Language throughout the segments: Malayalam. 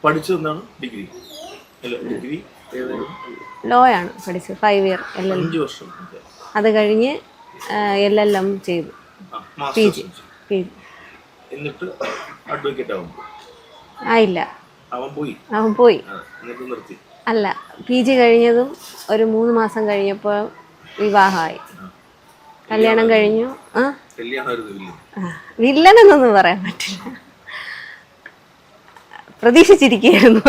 പഠിച്ചതെന്താണ്? ഡിഗ്രി അല്ല, ഡിഗ്രി ലോ ആണ് പഠിച്ചത്. 5 ഇയർ LLM. 5 വർഷം. അത് കഴിഞ്ഞ് LLM ചെയ്തു. PG. എന്നിട്ട് അഡ്വക്കേറ്റ് ആവും? ആയില്ല, അവൻ പോയി. എന്നിട്ട് നിർത്തി? അല്ല, PG കഴിഞ്ഞതും ഒരു 3 മാസം കഴിഞ്ഞപ്പോൾ വിവാഹമായി. കല്യാണം കഴിഞ്ഞു. വില്ലനെന്നൊന്നും പറയാൻ പറ്റില്ല, പ്രതീക്ഷിച്ചിരിക്കുകയായിരുന്നു.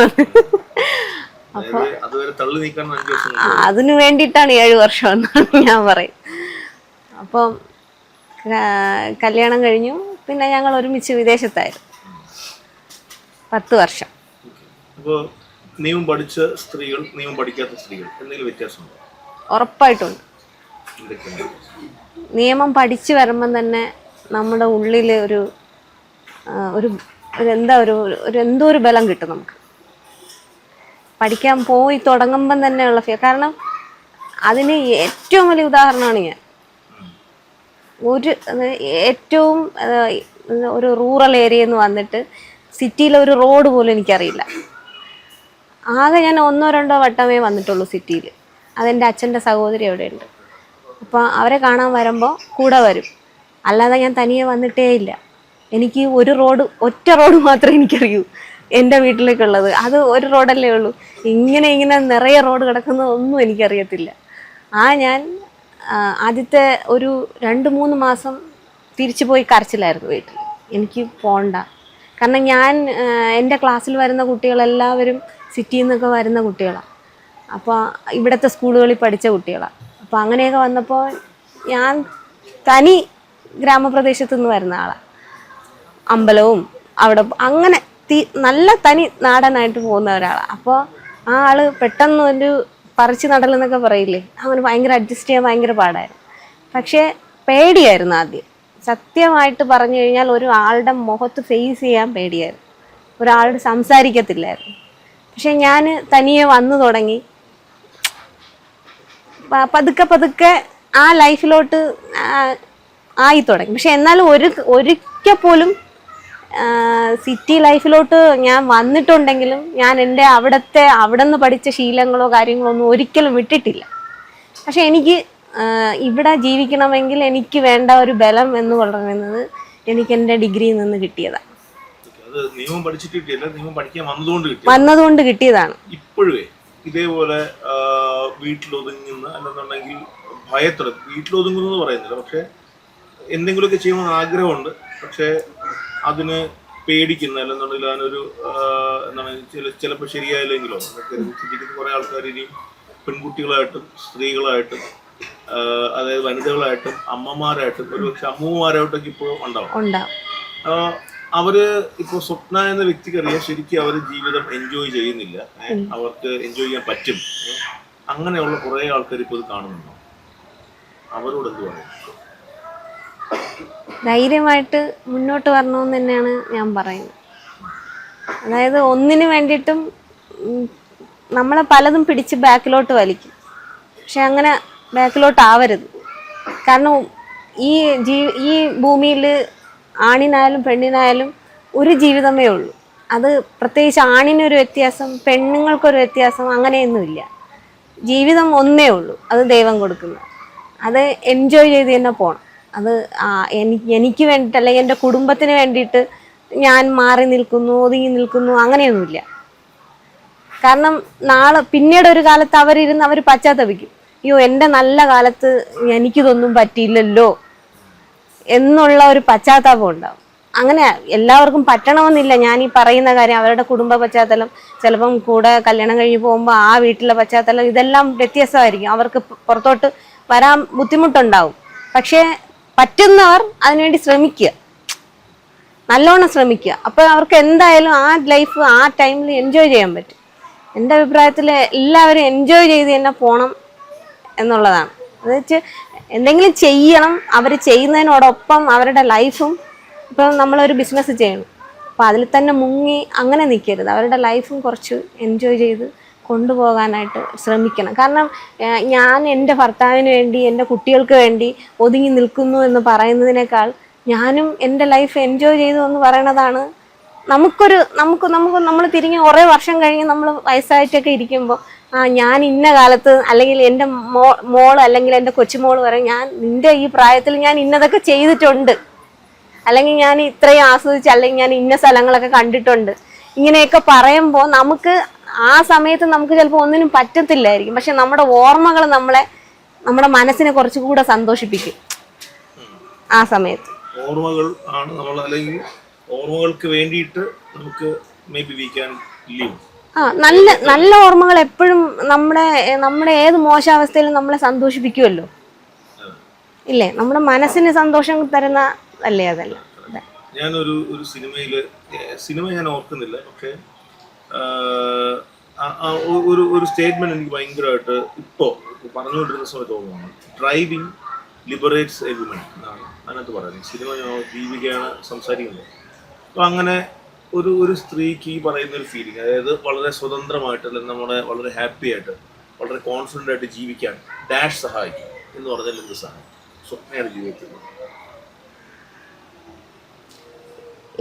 അപ്പൊ അതിനു വേണ്ടിയിട്ടാണ് 7 വർഷം എന്നാണ് ഞാൻ പറയും. അപ്പം കല്യാണം കഴിഞ്ഞു. പിന്നെ ഞങ്ങൾ ഒരുമിച്ച് വിദേശത്തായിരുന്നു 10 വർഷം. അപ്പോൾ നിയമം പഠിച്ച സ്ത്രീകൾ, നിയമം പഠിക്കാത്ത സ്ത്രീകൾ എന്തെങ്കിലും വ്യത്യാസമുണ്ടോ? ഉറപ്പായിട്ടുണ്ട്. നിയമം പഠിച്ചു വരുമ്പം തന്നെ നമ്മുടെ ഉള്ളിൽ ഒരു എന്തോ ഒരു ബലം കിട്ടും നമുക്ക്. പഠിക്കാൻ പോയി തുടങ്ങുമ്പം തന്നെയുള്ള കാരണം അതിന് ഏറ്റവും വലിയ ഉദാഹരണമാണ് ഞാൻ. ഏറ്റവും ഒരു റൂറൽ ഏരിയയിൽ നിന്ന് വന്നിട്ട് സിറ്റിയിലെ ഒരു റോഡ് പോലും എനിക്കറിയില്ല. ആകെ ഞാൻ 1-2 വട്ടമേ വന്നിട്ടുള്ളൂ സിറ്റിയിൽ. അതെൻ്റെ അച്ഛൻ്റെ സഹോദരി അവിടെയുണ്ട്. അപ്പോൾ അവരെ കാണാൻ വരുമ്പോൾ കൂടെ വരും, അല്ലാതെ ഞാൻ തനിയെ വന്നിട്ടേ ഇല്ല. എനിക്ക് ഒറ്റ റോഡ് മാത്രമേ എനിക്കറിയൂ, എൻ്റെ വീട്ടിലേക്കുള്ളത്. അത് ഒരു റോഡല്ലേ ഉള്ളൂ. ഇങ്ങനെ നിറയെ റോഡ് കിടക്കുന്നതൊന്നും എനിക്കറിയത്തില്ല. ഞാൻ ആദ്യത്തെ ഒരു 2-3 മാസം തിരിച്ചു പോയി കരച്ചിലായിരുന്നു വീട്ടിൽ. എനിക്ക് പോകണ്ട. കാരണം എൻ്റെ ക്ലാസ്സിൽ വരുന്ന കുട്ടികളെല്ലാവരും സിറ്റിയിൽ നിന്നൊക്കെ വരുന്ന കുട്ടികളാണ്. അപ്പോൾ ഇവിടുത്തെ സ്കൂളുകളിൽ പഠിച്ച കുട്ടികളാണ്. അപ്പോൾ അങ്ങനെയൊക്കെ വന്നപ്പോൾ ഞാൻ തനി ഗ്രാമപ്രദേശത്തു നിന്ന് വരുന്ന ആളാണ്. അമ്പലവും അവിടെ അങ്ങനെ നല്ല തനി നാടനായിട്ട് പോകുന്ന ഒരാളാണ്. അപ്പോൾ ആ ആള് പെട്ടെന്ന് ഒരു പറിച്ച് നടലെന്നൊക്കെ പറയില്ലേ, അങ്ങനെ ഭയങ്കര അഡ്ജസ്റ്റ് ചെയ്യാൻ ഭയങ്കര പാടായിരുന്നു. പക്ഷേ പേടിയായിരുന്നു ആദ്യം. സത്യമായിട്ട് പറഞ്ഞു കഴിഞ്ഞാൽ ഒരാളുടെ മുഖത്ത് ഫേസ് ചെയ്യാൻ പേടിയായിരുന്നു. ഒരാളോട് സംസാരിക്കത്തില്ലായിരുന്നു. പക്ഷെ ഞാൻ തനിയെ വന്നു തുടങ്ങി. പതുക്കെ ആ ലൈഫിലോട്ട് ആയി തുടങ്ങി. പക്ഷെ എന്നാലും ഒരിക്കൽ പോലും സിറ്റി ലൈഫിലോട്ട് ഞാൻ വന്നിട്ടുണ്ടെങ്കിലും ഞാൻ എൻ്റെ അവിടെ നിന്ന് പഠിച്ച ശീലങ്ങളോ കാര്യങ്ങളോ ഒന്നും ഒരിക്കലും വിട്ടിട്ടില്ല. പക്ഷെ എനിക്ക് ഇവിടെ ജീവിക്കണമെങ്കിൽ എനിക്ക് വേണ്ട ഒരു ബലം എന്ന് പറയുന്നത് എനിക്ക് എൻ്റെ ഡിഗ്രിയിൽ നിന്ന് കിട്ടിയതാണ്. വന്നതുകൊണ്ട് കിട്ടിയതാണ്. ഇപ്പോഴേ ഇതേപോലെ വീട്ടിലൊതുങ്ങുന്ന അല്ലെന്നുണ്ടെങ്കിൽ ഭയത്തോടെ വീട്ടിലൊതുങ്ങുന്നു പറയുന്നില്ല, പക്ഷെ എന്തെങ്കിലുമൊക്കെ ചെയ്യണമെന്ന് ആഗ്രഹമുണ്ട്, പക്ഷെ അതിന് പേടിക്കുന്ന അല്ലെന്നുണ്ടെങ്കിൽ അതിനൊരു എന്താണ് ചിലപ്പോൾ ശരിയായില്ലെങ്കിലോ ചിന്തിക്കുന്ന കുറേ ആൾക്കാർ ഇനിയും പെൺകുട്ടികളായിട്ടും സ്ത്രീകളായിട്ടും അതായത് വനിതകളായിട്ടും അമ്മമാരായിട്ടും ഒരുപക്ഷെ അമ്മൂമ്മമാരായിട്ടൊക്കെ ഇപ്പോൾ ഉണ്ടാവും. അവര് ഇപ്പോൾ സ്വപ്ന എന്ന വ്യക്തിക്കറിയാം ശരിക്കും അവർ ജീവിതം എൻജോയ് ചെയ്യുന്നില്ല, അവർക്ക് എൻജോയ് ചെയ്യാൻ പറ്റും. അങ്ങനെയുള്ള കുറേ ആൾക്കാർ ഇപ്പോൾ ഇത് കാണുന്നുണ്ടോ? അവരോട് എന്ത് പറയും? ധൈര്യമായിട്ട് മുന്നോട്ട് വരണമെന്ന് തന്നെയാണ് ഞാൻ പറയുന്നത്. അതായത് ഒന്നിനു വേണ്ടിയിട്ടും നമ്മളെ പലതും പിടിച്ച് ബാക്കിലോട്ട് വലിക്കും. പക്ഷെ അങ്ങനെ ബാക്കിലോട്ട് ആവരുത്. കാരണം ഈ ഭൂമിയിൽ ആണിനായാലും പെണ്ണിനായാലും ഒരു ജീവിതമേ ഉള്ളൂ. അത് പ്രത്യേകിച്ച് ആണിനൊരു വ്യത്യാസം, പെണ്ണുങ്ങൾക്കൊരു വ്യത്യാസം അങ്ങനെയൊന്നുമില്ല. ജീവിതം ഒന്നേ ഉള്ളൂ, അത് ദൈവം കൊടുക്കുന്നത്. അത് എൻജോയ് ചെയ്ത് തന്നെ പോകണം. അത് എനിക്ക് വേണ്ടിയിട്ട് അല്ലെങ്കിൽ എൻ്റെ കുടുംബത്തിന് വേണ്ടിയിട്ട് ഞാൻ മാറി നിൽക്കുന്നു, ഒതുങ്ങി നിൽക്കുന്നു അങ്ങനെയൊന്നുമില്ല. കാരണം പിന്നീട് ഒരു കാലത്ത് അവർ പശ്ചാത്തപിക്കും, അയ്യോ എൻ്റെ നല്ല കാലത്ത് എനിക്കിതൊന്നും പറ്റിയില്ലല്ലോ എന്നുള്ള ഒരു പശ്ചാത്താപം ഉണ്ടാവും. അങ്ങനെ എല്ലാവർക്കും പറ്റണമെന്നില്ല. ഞാൻ ഈ പറയുന്ന കാര്യം അവരുടെ കുടുംബ പശ്ചാത്തലം, ചിലപ്പം കൂടെ കല്യാണം കഴിഞ്ഞ് പോകുമ്പോൾ ആ വീട്ടിലെ പശ്ചാത്തലം ഇതെല്ലാം വ്യത്യസ്തമായിരിക്കും. അവർക്ക് പുറത്തോട്ട് വരാൻ ബുദ്ധിമുട്ടുണ്ടാവും. പക്ഷേ പറ്റുന്നവർ അതിനുവേണ്ടി ശ്രമിക്കുക, നല്ലോണം ശ്രമിക്കുക. അപ്പോൾ അവർക്ക് എന്തായാലും ആ ലൈഫ് ആ ടൈമിൽ എൻജോയ് ചെയ്യാൻ പറ്റും. എൻ്റെ അഭിപ്രായത്തിൽ എല്ലാവരും എൻജോയ് ചെയ്ത് തന്നെ പോകണം എന്നുള്ളതാണ്. എന്ന് വെച്ച് എന്തെങ്കിലും ചെയ്യണം. അവർ ചെയ്യുന്നതിനോടൊപ്പം അവരുടെ ലൈഫും, ഇപ്പം നമ്മളൊരു ബിസിനസ് ചെയ്യണം, അപ്പോൾ അതിൽ തന്നെ മുങ്ങി അങ്ങനെ നിൽക്കരുത്. അവരുടെ ലൈഫും കുറച്ച് എൻജോയ് ചെയ്ത് കൊണ്ടുപോകാനായിട്ട് ശ്രമിക്കണം. കാരണം ഞാൻ എൻ്റെ ഭർത്താവിന് വേണ്ടി എൻ്റെ കുട്ടികൾക്ക് വേണ്ടി ഒതുങ്ങി നിൽക്കുന്നു എന്ന് പറയുന്നതിനേക്കാൾ ഞാനും എൻ്റെ ലൈഫ് എൻജോയ് ചെയ്തു എന്ന് പറയണതാണ് നമ്മൾ തിരിഞ്ഞ് കുറേ വർഷം കഴിഞ്ഞ് നമ്മൾ വയസ്സായിട്ടൊക്കെ ഇരിക്കുമ്പോൾ ഞാൻ ഇന്ന കാലത്ത് അല്ലെങ്കിൽ എൻ്റെ മോൾ അല്ലെങ്കിൽ എൻ്റെ കൊച്ചുമോൾ പറയും ഞാൻ നിന്റെ ഈ പ്രായത്തിൽ ഞാൻ ഇന്നതൊക്കെ ചെയ്തിട്ടുണ്ട്, അല്ലെങ്കിൽ ഞാൻ ഇത്രയും ആസ്വദിച്ച്, അല്ലെങ്കിൽ ഞാൻ ഇന്ന സ്ഥലങ്ങളൊക്കെ കണ്ടിട്ടുണ്ട്, ഇങ്ങനെയൊക്കെ പറയുമ്പോൾ നമുക്ക് ആ സമയത്ത് നമുക്ക് ചിലപ്പോൾ ഒന്നിനും പറ്റത്തില്ലായിരിക്കും. പക്ഷെ നമ്മുടെ ഓർമ്മകൾ നമ്മുടെ മനസ്സിനെ കുറച്ചുകൂടെ സന്തോഷിപ്പിക്കും ആ സമയത്ത്. ഓർമ്മകൾ ആണ് നമ്മൾ, അല്ലെങ്കിൽ ഓർമ്മകൾക്ക് വേണ്ടിയിട്ട് നമുക്ക് may be we can leave. നല്ല ഓർമ്മകൾ എപ്പോഴും നമ്മുടെ ഏത് മോശാവസ്ഥയിലും നമ്മളെ സന്തോഷിപ്പിക്കുമല്ലോ, ഇല്ലേ? നമ്മുടെ മനസ്സിന് സന്തോഷം തരുന്ന അല്ലേ അതല്ല. ഞാനൊരു സിനിമ ഞാൻ ഓർക്കുന്നില്ല, പക്ഷേ ഒരു സ്റ്റേറ്റ്മെന്റ് എനിക്ക് ഭയങ്കരമായിട്ട് ഇപ്പോൾ പറഞ്ഞുകൊണ്ടിരുന്ന സമയത്ത് തോന്നുന്നു. ഡ്രൈവിംഗ് ലിബറേറ്റ്സ് എ വിമൻ എന്നാണ് അതിനകത്ത് പറയുന്നത്. സിനിമ ദീപികയാണ് സംസാരിക്കുന്നത്. അപ്പോൾ അങ്ങനെ ഒരു സ്ത്രീക്ക് ഈ പറയുന്ന ഒരു ഫീലിംഗ്, അതായത് വളരെ സ്വതന്ത്രമായിട്ട്, അല്ലെങ്കിൽ നമ്മളെ വളരെ ഹാപ്പി ആയിട്ട് വളരെ കോൺഫിഡൻ്റ് ആയിട്ട് ജീവിക്കാൻ ഡാഷ് സഹായിക്കും എന്ന് പറഞ്ഞാൽ എന്ത് സഹായം സ്വപ്നയുടെ ജീവിതത്തിൽ?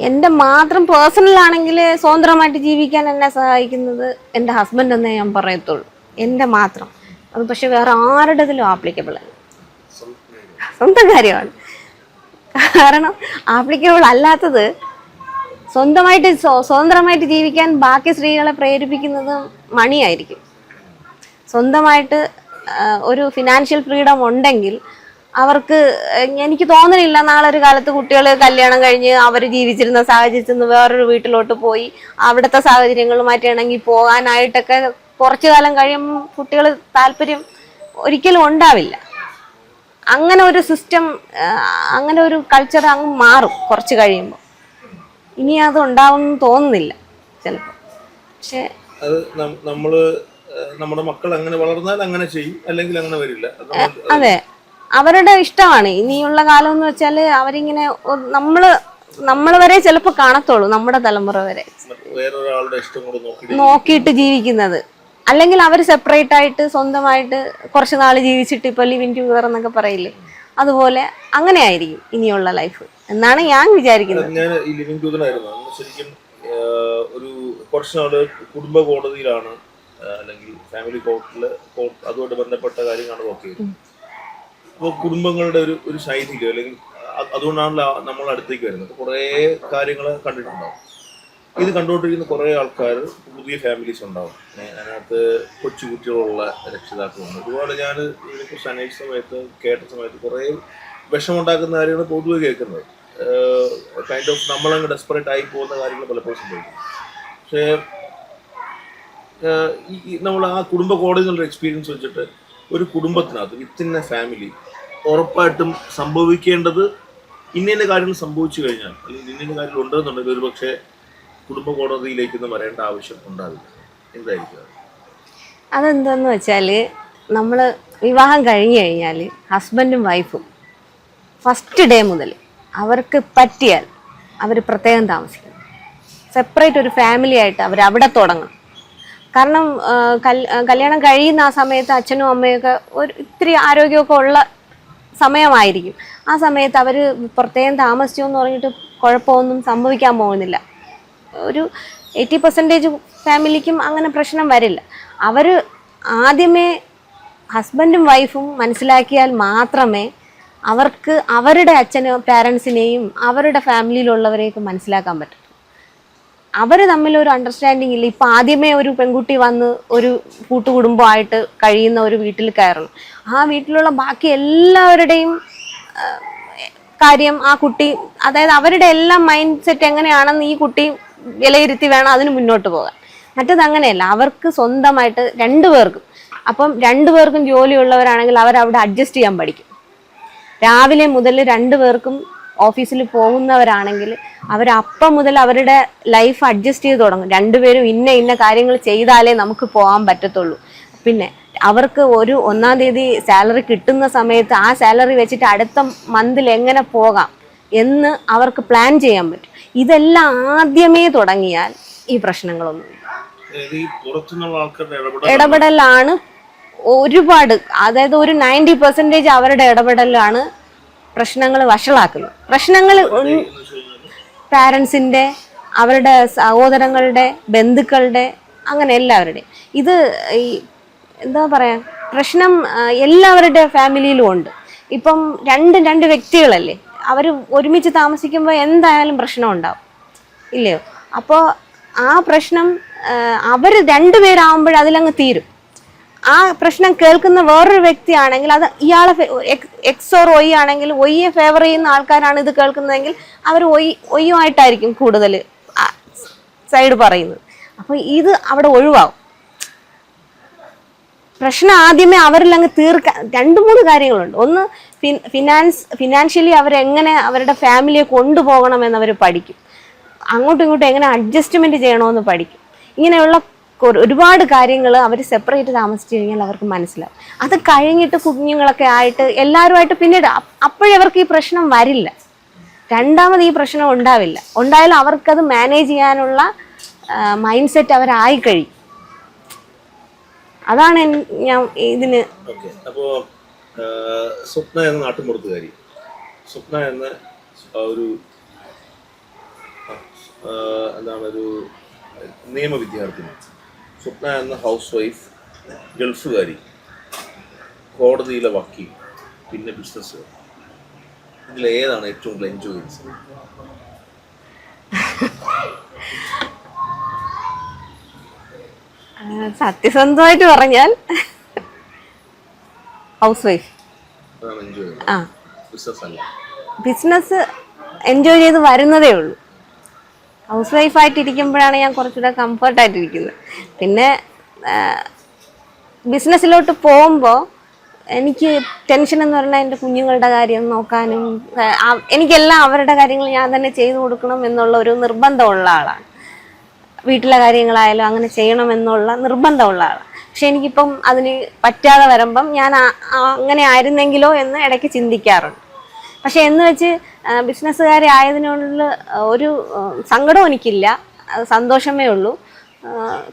എൻ്റെ മാത്രം പേഴ്സണൽ ആണെങ്കിൽ സ്വതന്ത്രമായിട്ട് ജീവിക്കാൻ എന്നെ സഹായിക്കുന്നത് എൻ്റെ ഹസ്ബൻഡ് എന്നേ ഞാൻ പറയത്തുള്ളൂ. എൻ്റെ മാത്രം. അത് പക്ഷെ വേറെ ആരുടേതിലും ആപ്ലിക്കബിൾ അല്ല, സ്വന്തം കാര്യമാണ്. കാരണം ആപ്ലിക്കബിൾ അല്ലാത്തത് സ്വതന്ത്രമായിട്ട് ജീവിക്കാൻ ബാക്കി സ്ത്രീകളെ പ്രേരിപ്പിക്കുന്നത് മണിയായിരിക്കും. സ്വന്തമായിട്ട് ഒരു ഫിനാൻഷ്യൽ ഫ്രീഡം ഉണ്ടെങ്കിൽ അവർക്ക്, എനിക്ക് തോന്നുന്നില്ല നാളെ ഒരു കാലത്ത് കുട്ടികൾ കല്യാണം കഴിഞ്ഞ് അവർ ജീവിച്ചിരുന്ന സാഹചര്യത്തിൽ നിന്ന് വേറൊരു വീട്ടിലോട്ട് പോയി അവിടുത്തെ സാഹചര്യങ്ങളുമായിട്ട് ഇണങ്ങി പോകാനായിട്ടൊക്കെ കുറച്ചു കാലം കഴിയുമ്പോൾ കുട്ടികൾ താല്പര്യം ഒരിക്കലും ഉണ്ടാവില്ല. അങ്ങനെ ഒരു സിസ്റ്റം, അങ്ങനെ ഒരു കൾച്ചർ അങ്ങ് മാറും കുറച്ച് കഴിയുമ്പോൾ. ഇനി അത് ഉണ്ടാവുമെന്ന് തോന്നുന്നില്ല ചിലപ്പോൾ. പക്ഷെ അത് നമ്മുടെ മക്കൾ അങ്ങനെ വളർന്നാൽ അങ്ങനെ ചെയ്യും, അല്ലെങ്കിൽ അങ്ങനെ വരില്ല. അതെ, അവരുടെ ഇഷ്ടമാണ്. ഇനിയുള്ള കാലം എന്ന് വെച്ചാൽ അവരിങ്ങനെ നമ്മൾ വരെ ചിലപ്പോൾ കാണത്തുള്ളൂ, നമ്മുടെ തലമുറ വരെ വേറൊരാളുടെ ഇഷ്ടം കൂടെ നോക്കിയിട്ട് ജീവിക്കുന്നത്. അല്ലെങ്കിൽ അവർ സെപ്പറേറ്റ് ആയിട്ട് സ്വന്തമായിട്ട് കുറച്ച് നാൾ ജീവിച്ചിട്ട് ഇപ്പോൾ ലിവിങ് ടുഗദർ എന്നൊക്കെ പറയില്ലേ, അതുപോലെ അങ്ങനെ ആയിരിക്കും ഇനിയുള്ള ലൈഫ് എന്നാണ് ഞാൻ വിചാരിക്കുന്നത്. ഞാൻ ഈ ലിവിങ് ടുഗദർ ആയിരുന്നു ശരിക്കും ഒരു കുറച്ച് നാള് കുടുംബ കോടതിയിലാണ്, അല്ലെങ്കിൽ ഫാമിലി കോർട്ടില് അതുമായിട്ട് ബന്ധപ്പെട്ട കാര്യങ്ങളാണ് നോക്കി. അപ്പോൾ കുടുംബങ്ങളുടെ ഒരു ശൈലിയോ, അല്ലെങ്കിൽ അതുകൊണ്ടാണല്ലോ നമ്മൾ അടുത്തേക്ക് വരുന്നത്. കുറേ കാര്യങ്ങൾ കണ്ടിട്ടുണ്ടാവും. ഇത് കണ്ടുകൊണ്ടിരിക്കുന്ന കുറേ ആൾക്കാർ, പുതിയ ഫാമിലീസ് ഉണ്ടാവും. അതിനകത്ത് കൊച്ചുകുട്ടികളുള്ള രക്ഷിതാക്കളുണ്ട്. ഒരുപാട് ഞാൻ ഇതിനെക്കുറിച്ച് അന്വേഷിച്ച സമയത്ത് കേട്ട സമയത്ത് കുറേ വിഷമുണ്ടാക്കുന്ന കാര്യങ്ങൾ പൊതുവെ കേൾക്കുന്നത്. കൈൻഡ് ഓഫ് നമ്മളങ്ങ് ഡെസ്പറേറ്റ് ആയി പോകുന്ന കാര്യങ്ങൾ പലപ്പോഴും സംഭവിക്കും. പക്ഷേ നമ്മൾ ആ കുടുംബ കോടതികളുടെ എക്സ്പീരിയൻസ് വെച്ചിട്ട് ഒരു കുടുംബത്തിനകത്ത് വിത്തിൻ എ ഫാമിലി ഉറപ്പായിട്ടും സംഭവിക്കേണ്ടത് ഇന്ന കാര്യങ്ങൾ സംഭവിച്ചു കഴിഞ്ഞാൽ, അല്ലെങ്കിൽ ഇന്ന കാര്യങ്ങൾ ഉണ്ടെന്നുണ്ടെങ്കിൽ ഒരു പക്ഷേ കുടുംബ കോടതിയിലേക്കൊന്നും വരേണ്ട ആവശ്യം ഉണ്ടാവില്ല. എന്തായിരിക്കും അതെന്താന്ന് വെച്ചാൽ, നമ്മൾ വിവാഹം കഴിഞ്ഞു കഴിഞ്ഞാൽ ഹസ്ബൻഡും വൈഫും ഫസ്റ്റ് ഡേ മുതൽ അവർക്ക് പറ്റിയാൽ അവർ പ്രത്യേകം താമസിക്കണം. സെപ്പറേറ്റ് ഒരു ഫാമിലി ആയിട്ട് അവർ അവിടെ തുടങ്ങണം. കാരണം കല്യാണം കഴിയുന്ന ആ സമയത്ത് അച്ഛനും അമ്മയൊക്കെ ഒരു ഇത്തിരി ആരോഗ്യമൊക്കെ ഉള്ള സമയമായിരിക്കും. ആ സമയത്ത് അവർ പ്രത്യേകം താമസിച്ചു എന്ന് പറഞ്ഞിട്ട് കുഴപ്പമൊന്നും സംഭവിക്കാൻ പോകുന്നില്ല. ഒരു 80% ഫാമിലിക്കും അങ്ങനെ പ്രശ്നം വരില്ല. അവർ ആദ്യമേ ഹസ്ബൻഡും വൈഫും മനസ്സിലാക്കിയാൽ മാത്രമേ അവർക്ക് അവരുടെ അച്ഛനും പാരൻസിനെയും അവരുടെ ഫാമിലിയിലുള്ളവരെയൊക്കെ മനസ്സിലാക്കാൻ പറ്റും. അവർ തമ്മിലൊരു അണ്ടർസ്റ്റാൻഡിങ് ഇല്ല. ഇപ്പം ആദ്യമേ ഒരു പെൺകുട്ടി വന്ന് ഒരു കൂട്ടുകുടുംബമായിട്ട് കഴിയുന്ന ഒരു വീട്ടിൽ കയറണം. ആ വീട്ടിലുള്ള ബാക്കി എല്ലാവരുടെയും കാര്യം ആ കുട്ടി, അതായത് അവരുടെ എല്ലാം മൈൻഡ് സെറ്റ് എങ്ങനെയാണെന്ന് ഈ കുട്ടി വിലയിരുത്തി വേണം അതിന് മുന്നോട്ട് പോകാൻ. മറ്റത് അങ്ങനെയല്ല, അവർക്ക് സ്വന്തമായിട്ട് രണ്ടുപേർക്കും. അപ്പം രണ്ടുപേർക്കും ജോലിയുള്ളവരാണെങ്കിൽ അവരവിടെ അഡ്ജസ്റ്റ് ചെയ്യാൻ പഠിക്കും. രാവിലെ മുതൽ രണ്ടുപേർക്കും ഓഫീസിൽ പോകുന്നവരാണെങ്കിൽ അവരപ്പം മുതൽ അവരുടെ ലൈഫ് അഡ്ജസ്റ്റ് ചെയ്ത് തുടങ്ങും. രണ്ടുപേരും ഇന്ന കാര്യങ്ങൾ ചെയ്താലേ നമുക്ക് പോകാൻ പറ്റത്തുള്ളൂ. പിന്നെ അവർക്ക് ഒരു 1-ാം തീയതി സാലറി കിട്ടുന്ന സമയത്ത് ആ സാലറി വെച്ചിട്ട് അടുത്ത മന്തിൽ എങ്ങനെ പോകാം എന്ന് അവർക്ക് പ്ലാൻ ചെയ്യാൻ പറ്റും. ഇതെല്ലാം ആദ്യമേ തുടങ്ങിയാൽ ഈ പ്രശ്നങ്ങളൊന്നും ഇടപെടലാണ് ഒരുപാട്. അതായത് ഒരു 90% അവരുടെ ഇടപെടലാണ് പ്രശ്നങ്ങൾ വഷളാക്കുന്നത്. പ്രശ്നങ്ങൾ പാരൻസിന്റെ അവരുടെ സഹോദരങ്ങളുടെ ബന്ധുക്കളുടെ അങ്ങനെ എല്ലാവരുടെയും. ഇത് ഈ എന്താ പറയാ പ്രശ്നം എല്ലാവരുടെ ഫാമിലിയിലും ഉണ്ട്. ഇപ്പം രണ്ട് വ്യക്തികളല്ലേ, അവർ ഒരുമിച്ച് താമസിക്കുമ്പോൾ എന്തായാലും പ്രശ്നം ഉണ്ടാവും ഇല്ലയോ? അപ്പോൾ ആ പ്രശ്നം അവർ രണ്ടുപേരാകുമ്പോൾ അതിലങ്ങ് തീരും. ആ പ്രശ്നം കേൾക്കുന്ന വേറൊരു വ്യക്തിയാണെങ്കിൽ അത് ഇയാളെ എക്സ് ഓർ ഒയ് ആണെങ്കിൽ ഒയ്യെ ഫേവർ ചെയ്യുന്ന ആൾക്കാരാണ് ഇത് കേൾക്കുന്നതെങ്കിൽ അവർ ഒയ്യുമായിട്ടായിരിക്കും കൂടുതൽ സൈഡ് പറയുന്നത്. അപ്പോൾ ഇത് അവിടെ ഒഴിവാകും. പ്രശ്നം ആദ്യമേ അവരിൽ അങ്ങ് തീർക്കാൻ 2-3 കാര്യങ്ങളുണ്ട്. ഒന്ന്, ഫിനാൻഷ്യലി അവരെങ്ങനെ അവരുടെ ഫാമിലിയെ കൊണ്ടുപോകണമെന്ന് അവർ പഠിക്കും. അങ്ങോട്ടും ഇങ്ങോട്ടും എങ്ങനെ അഡ്ജസ്റ്റ്മെന്റ് ചെയ്യണമെന്ന് പഠിക്കും. ഇങ്ങനെയുള്ള ഒരുപാട് കാര്യങ്ങൾ അവർ സെപ്പറേറ്റ് താമസിച്ചു കഴിഞ്ഞാൽ അവർക്ക് മനസ്സിലാവും. അത് കഴിഞ്ഞിട്ട് കുഞ്ഞുങ്ങളൊക്കെ ആയിട്ട് എല്ലാവരുമായിട്ട് പിന്നീട് അപ്പോഴവർക്ക് ഈ പ്രശ്നം വരില്ല. രണ്ടാമത് ഈ പ്രശ്നം ഉണ്ടാവില്ല. ഉണ്ടായാലും അവർക്കത് മാനേജ് ചെയ്യാനുള്ള മൈൻഡ് സെറ്റ് അവരായി കഴിയും. അതാണ് ഞാൻ ഇതിന്. അപ്പോ സ്വപ്ന എന്ന നാട്ടുമ്പുറത്തുകാരി, സ്വപ്ന എന്ന ഒരു എന്താണ് ഒരു നിയമ വിദ്യാർത്ഥിനി, സ്വപ്ന എന്ന ഹൗസ് വൈഫ്, ഗൾഫുകാരി, കോടതിയിലെ വക്കീൽ, പിന്നെ ബിസിനസ്, ഇതിലേതാണ് ഏറ്റവും കൂടുതൽ എൻജോയ് ചെയ്യുന്നത്? സത്യസന്ധമായിട്ട് പറഞ്ഞാൽ ഹൗസ് വൈഫ്. ബിസിനസ് എൻജോയ് ചെയ്ത് വരുന്നതേ ഉള്ളൂ. ഹൗസ് വൈഫായിട്ടിരിക്കുമ്പോഴാണ് ഞാൻ കുറച്ചുകൂടെ കംഫർട്ടായിട്ടിരിക്കുന്നത്. പിന്നെ ബിസിനസ്സിലോട്ട് പോകുമ്പോൾ എനിക്ക് ടെൻഷൻ എന്ന് പറഞ്ഞാൽ എൻ്റെ കുഞ്ഞുങ്ങളുടെ കാര്യം നോക്കാനും എനിക്കെല്ലാം അവരുടെ കാര്യങ്ങൾ ഞാൻ തന്നെ ചെയ്തു കൊടുക്കണം എന്നുള്ള ഒരു നിർബന്ധമുള്ള ആളാണ്. വീട്ടിലെ കാര്യങ്ങളായാലും അങ്ങനെ ചെയ്യണമെന്നുള്ള നിർബന്ധമുള്ള ആളാണ്. പക്ഷെ എനിക്കിപ്പം അതിന് പറ്റാതെ വരുമ്പം ഞാൻ അങ്ങനെ ആയിരുന്നെങ്കിലോ എന്ന് ഇടയ്ക്ക് ചിന്തിക്കാറുണ്ട്. പക്ഷെ എന്ന് വെച്ച് ബിസിനസ്സുകാരെ ആയതിനുള്ള ഒരു സങ്കടവും എനിക്കില്ല, സന്തോഷമേ ഉള്ളൂ.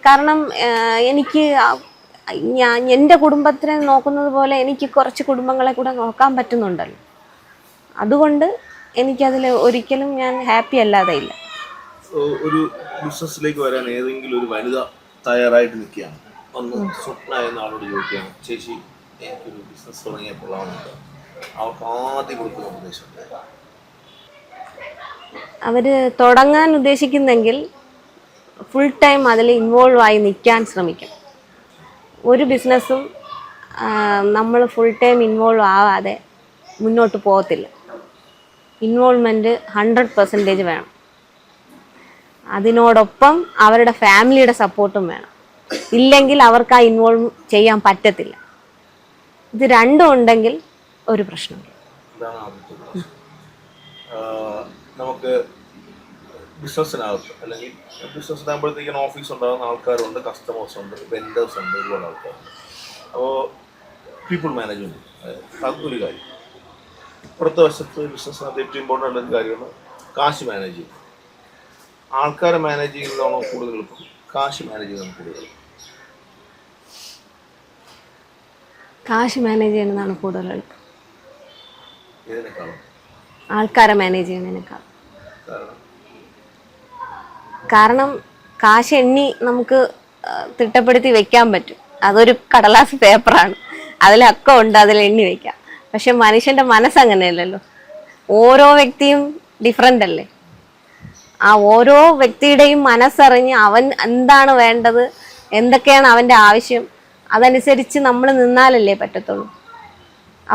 കാരണം എനിക്ക് എൻ്റെ കുടുംബത്തിനെ നോക്കുന്നത് പോലെ എനിക്ക് കുറച്ച് കുടുംബങ്ങളെ കൂടെ നോക്കാൻ പറ്റുന്നുണ്ടല്ലോ. അതുകൊണ്ട് എനിക്കതിൽ ഒരിക്കലും ഞാൻ ഹാപ്പി അല്ലാതെ ഇല്ല. ഒരു ബിസിനസ്സിലേക്ക് വരാൻ ഏതെങ്കിലും ഒരു വനിത തയ്യാറായിട്ട് നിൽക്കുകയാണ്, ഒന്ന് സ്വപ്ന എന്ന ആളോട് ചോദിക്കുകയാണ്, ചേച്ചി എനിക്കൊരു ബിസിനസ് തുടങ്ങിയാൽ കൊള്ളാമെന്നുണ്ട്, അവർക്ക് ആദ്യം കൊടുക്കുന്ന ഉപദേശം? അവർ തുടങ്ങാൻ ഉദ്ദേശിക്കുന്നെങ്കിൽ ഫുൾ ടൈം അതിൽ ഇൻവോൾവ് ആയി നിൽക്കാൻ ശ്രമിക്കണം. ഒരു ബിസിനസ്സും നമ്മൾ ഫുൾ ടൈം ഇൻവോൾവ് ആവാതെ മുന്നോട്ട് പോകത്തില്ല. ഇൻവോൾവ്മെൻറ്റ് 100% വേണം. അതിനോടൊപ്പം അവരുടെ ഫാമിലിയുടെ സപ്പോർട്ടും വേണം. ഇല്ലെങ്കിൽ അവർക്ക് ആ ഇൻവോൾവ് ചെയ്യാൻ പറ്റത്തില്ല. ഇത് രണ്ടും ഉണ്ടെങ്കിൽ ഒരു പ്രശ്നമില്ല. നമുക്ക് ബിസിനസ്സിനകത്ത് അല്ലെങ്കിൽ ബിസിനസ്സിനാകുമ്പോഴത്തേക്കും ഓഫീസ് ഉണ്ടാകുന്ന ആൾക്കാരുണ്ട്, കസ്റ്റമേഴ്സ് ഉണ്ട്, വെൻഡേഴ്സ് ഉണ്ട്, ഒരുപാട് ആൾക്കാരുണ്ട്. അപ്പോൾ പീപ്പിൾ മാനേജ്മെൻറ്റ് അതൊരു കാര്യം. ഇപ്പുറത്തെ വശത്ത് ബിസിനസ്സിനകത്ത് ഏറ്റവും ഇമ്പോർട്ടൻ്റ് ഒരു കാര്യമാണ് കാശ് മാനേജ് ചെയ്യുന്നത്. ആൾക്കാരെ മാനേജ് ചെയ്യുന്നതാണോ കൂടുതൽ എളുപ്പം, കാശ് മാനേജ് ചെയ്യുന്നതാണ് കൂടുതൽ എളുപ്പം? കാശ് മാനേജ് ചെയ്യുന്നതാണ് കൂടുതൽ എളുപ്പം ഇതിനേക്കാളും ആൾക്കാരെ മാനേജ് ചെയ്യുന്നതിനേക്കാൾ. കാരണം കാശ് എണ്ണി നമുക്ക് തിട്ടപ്പെടുത്തി വെക്കാൻ പറ്റും. അതൊരു കടലാസ് പേപ്പറാണ്, അതിലൊക്കെ ഉണ്ട്, അതിൽ എണ്ണി വെക്കാം. പക്ഷെ മനുഷ്യൻ്റെ മനസ്സങ്ങനെയല്ലല്ലോ. ഓരോ വ്യക്തിയും ഡിഫറെൻ്റ് അല്ലേ. ആ ഓരോ വ്യക്തിയുടെയും മനസ്സറിഞ്ഞ് അവൻ എന്താണ് വേണ്ടത്, എന്തൊക്കെയാണ് അവൻ്റെ ആവശ്യം, അതനുസരിച്ച് നമ്മൾ നിന്നാലല്ലേ പറ്റത്തുള്ളൂ.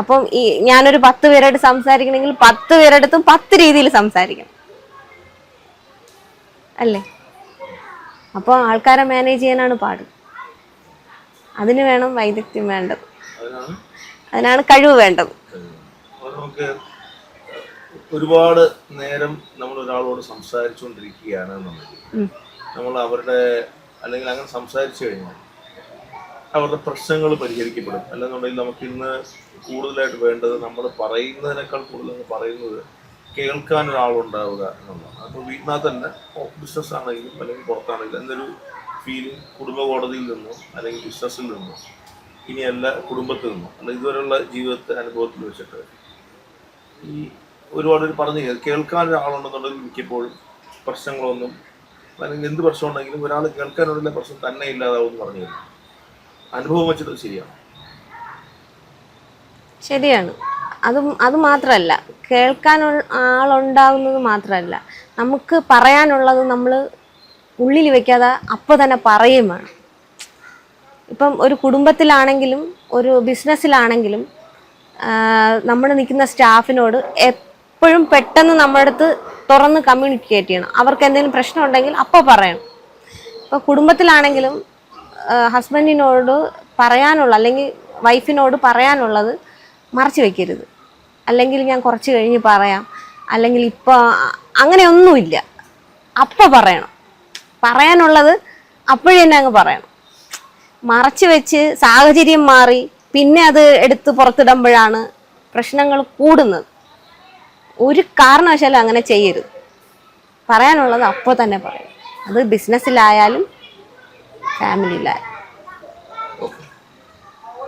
അപ്പം ഞാനൊരു 10 പേരോട് സംസാരിക്കണമെങ്കിൽ 10 പേരെടുത്തും 10 രീതിയിൽ സംസാരിക്കണം അല്ലേ. അപ്പോൾ ആൾക്കാരെ മാനേജ് ചെയ്യാനാണ് പാട്. അതിന് വേണം വൈദഗ്ധ്യം വേണ്ടത്, അതിനാണ് കഴിവ് വേണ്ടത്. നമുക്ക് ഒരുപാട് നേരം നമ്മൾ ഒരാളോട് സംസാരിച്ചുകൊണ്ടിരിക്കുകയാണെന്നുണ്ടെങ്കിൽ നമ്മൾ അവരുടെ അല്ലെങ്കിൽ അങ്ങനെ സംസാരിച്ചു കഴിഞ്ഞാൽ അവരുടെ പ്രശ്നങ്ങൾ പരിഹരിക്കപ്പെടും. അല്ലെന്നുണ്ടെങ്കിൽ നമുക്ക് ഇന്ന് കൂടുതലായിട്ട് വേണ്ടത് നമ്മൾ പറയുന്നതിനേക്കാൾ കൂടുതൽ പറയുന്നത് കേൾക്കാൻ ഒരാളുണ്ടാവുക എന്നുള്ളതാണ്. അപ്പോൾ വീട്ടിനകത്ത് തന്നെ ബിസിനസ് ആണെങ്കിലും അല്ലെങ്കിൽ പുറത്താണെങ്കിലും എന്നൊരു ഫീലിംഗ് കുടുംബ കോടതിയിൽ നിന്നോ അല്ലെങ്കിൽ ബിസിനസ്സിൽ നിന്നോ ഇനിയല്ല കുടുംബത്തിൽ നിന്നോ അല്ല ഇതുവരെയുള്ള ജീവിതത്തെ അനുഭവത്തിൽ വെച്ചിട്ട് ഈ ഒരുപാട് പറഞ്ഞു കേൾക്കാൻ ഒരാളുണ്ടെന്നുണ്ടെങ്കിൽ മിക്കപ്പോഴും പ്രശ്നങ്ങളൊന്നും അല്ലെങ്കിൽ എന്ത് പ്രശ്നം ഉണ്ടെങ്കിലും ഒരാൾ കേൾക്കാനുള്ള പ്രശ്നം തന്നെ ഇല്ലാതാവും എന്ന് പറഞ്ഞു തരുന്നു. അനുഭവം വെച്ചത് ശരിയാണ്. ശരിയാണ്. അത് മാത്രമല്ല, കേൾക്കാൻ ആളുണ്ടാകുന്നത് മാത്രമല്ല, നമുക്ക് പറയാനുള്ളത് നമ്മൾ ഉള്ളിൽ വെക്കാതെ അപ്പോൾ തന്നെ പറയുകയും വേണം. ഇപ്പം ഒരു കുടുംബത്തിലാണെങ്കിലും ഒരു ബിസിനസ്സിലാണെങ്കിലും നമ്മൾ നിൽക്കുന്ന സ്റ്റാഫിനോട് എപ്പോഴും പെട്ടെന്ന് നമ്മുടെ അടുത്ത് തുറന്ന് കമ്മ്യൂണിക്കേറ്റ് ചെയ്യണം. അവർക്ക് എന്തെങ്കിലും പ്രശ്നം ഉണ്ടെങ്കിൽ അപ്പോൾ പറയണം. ഇപ്പോൾ കുടുംബത്തിലാണെങ്കിലും ഹസ്ബൻഡിനോട് പറയാനുള്ള അല്ലെങ്കിൽ വൈഫിനോട് പറയാനുള്ളത് മറച്ചു വെക്കരുത്. അല്ലെങ്കിൽ ഞാൻ കുറച്ച് കഴിഞ്ഞ് പറയാം, അല്ലെങ്കിൽ ഇപ്പോൾ അങ്ങനെയൊന്നുമില്ല. അപ്പം പറയണം. പറയാനുള്ളത് അപ്പോഴേ തന്നെ അങ്ങ് പറയണം. മറച്ചു വെച്ച് സാഹചര്യം മാറി പിന്നെ അത് എടുത്ത് പുറത്തിടുമ്പോഴാണ് പ്രശ്നങ്ങൾ കൂടുന്നത്. ഒരു കാരണവശാലും അങ്ങനെ ചെയ്യരുത്. പറയാനുള്ളത് അപ്പോൾ തന്നെ പറയണം. അത് ബിസിനസ്സിലായാലും ഫാമിലിയിലായാലും.